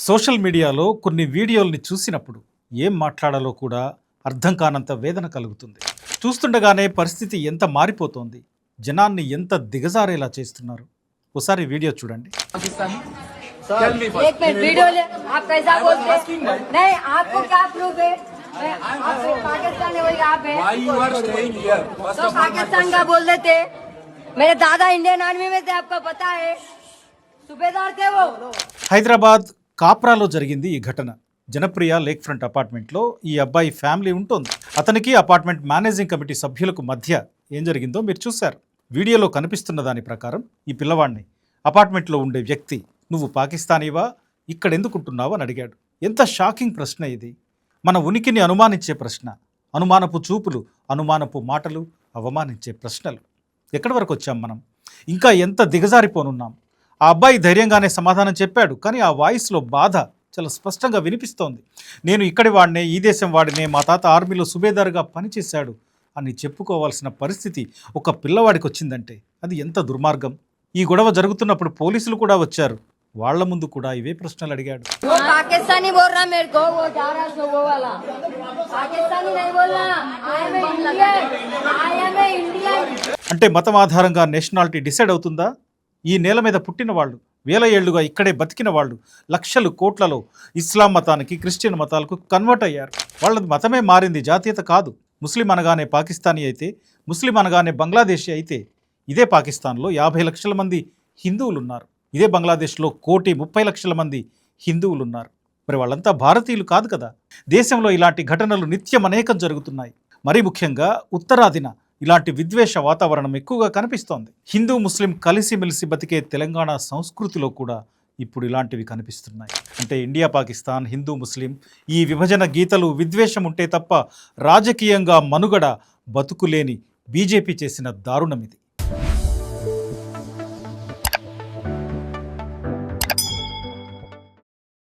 Social మీడియాలో కొన్ని వీడియోల్ని చూసినప్పుడు ఏం మాట్లాడాలో కూడా అర్థం కానంత వేదన కలుగుతుంది. చూస్తుండగానే పరిస్థితి ఎంత మారిపోతోంది, జనాన్ని ఎంత దిగజారేలా చేస్తున్నారు. ఒకసారి వీడియో చూడండి. एक मिनट वीडियो ले आप कैसा बोलते नहीं आपको क्या प्रूफ है आप पाकिस्तान है आप है तो पाकिस्तान का बोल देते मेरे दादा इंडियन आर्मी में थे आपको पता है सूबेदार थे वो। హైదరాబాద్ కాప్రాలో జరిగింది ఈ ఘటన. జనప్రియ లేక్ ఫ్రంట్ అపార్ట్మెంట్లో ఈ అబ్బాయి ఫ్యామిలీ ఉంటుంది. అతనికి అపార్ట్మెంట్ మేనేజింగ్ కమిటీ సభ్యులకు మధ్య ఏం జరిగిందో మీరు చూశారు. వీడియోలో కనిపిస్తున్న దాని ప్రకారం ఈ పిల్లవాడిని అపార్ట్మెంట్లో ఉండే వ్యక్తి నువ్వు పాకిస్తానీవా, ఇక్కడెందుకుంటున్నావు అని అడిగాడు. ఎంత షాకింగ్ ప్రశ్న ఇది! మన ఉనికిని అనుమానించే ప్రశ్న, అనుమానపు చూపులు, అనుమానపు మాటలు, అవమానించే ప్రశ్నలు. ఎక్కడి వరకు వచ్చాం మనం? ఇంకా ఎంత దిగజారిపోనున్నాం? ఆ అబ్బాయి ధైర్యంగానే సమాధానం చెప్పాడు, కానీ ఆ వాయిస్లో బాధ చాలా స్పష్టంగా వినిపిస్తోంది. నేను ఇక్కడి వాడినే, ఈ దేశం వాడినే, మా తాత ఆర్మీలో సుబేదారుగా పనిచేశాడు అని చెప్పుకోవాల్సిన పరిస్థితి ఒక పిల్లవాడికి వచ్చిందంటే అది ఎంత దుర్మార్గం! ఈ గొడవ జరుగుతున్నప్పుడు పోలీసులు కూడా వచ్చారు. వాళ్ళ ముందు కూడా ఇవే ప్రశ్నలు అడిగాడు. అంటే మతం ఆధారంగా నేషనాలిటీ డిసైడ్ అవుతుందా? ఈ నేల మీద పుట్టిన వాళ్ళు, వేల ఏళ్లుగా ఇక్కడే బతికిన వాళ్ళు, లక్షలు కోట్లలో ఇస్లాం మతానికి, క్రిస్టియన్ మతాలకు కన్వర్ట్ అయ్యారు. వాళ్ళది మతమే మారింది, జాతీయత కాదు. ముస్లిం అనగానే పాకిస్తానీ అయితే, ముస్లిం అనగానే బంగ్లాదేశీ అయితే, ఇదే పాకిస్తాన్లో 50 లక్షల మంది హిందువులు ఉన్నారు. ఇదే బంగ్లాదేశ్లో 1,30,00,000 మంది హిందువులు ఉన్నారు. మరి వాళ్ళంతా భారతీయులు కాదు కదా? దేశంలో ఇలాంటి ఘటనలు నిత్యం అనేకం జరుగుతున్నాయి. మరీ ముఖ్యంగా ఉత్తరాదిన ఇలాంటి విద్వేష వాతావరణం ఎక్కువగా కనిపిస్తోంది. హిందూ ముస్లిం కలిసిమెలిసి బతికే తెలంగాణ సంస్కృతిలో కూడా ఇప్పుడు ఇలాంటివి కనిపిస్తున్నాయి. అంటే ఇండియా పాకిస్తాన్, హిందూ ముస్లిం ఈ విభజన గీతలు, విద్వేషం ఉంటే తప్ప రాజకీయంగా మనుగడ, బతుకులేని బీజేపీ చేసిన దారుణం ఇది.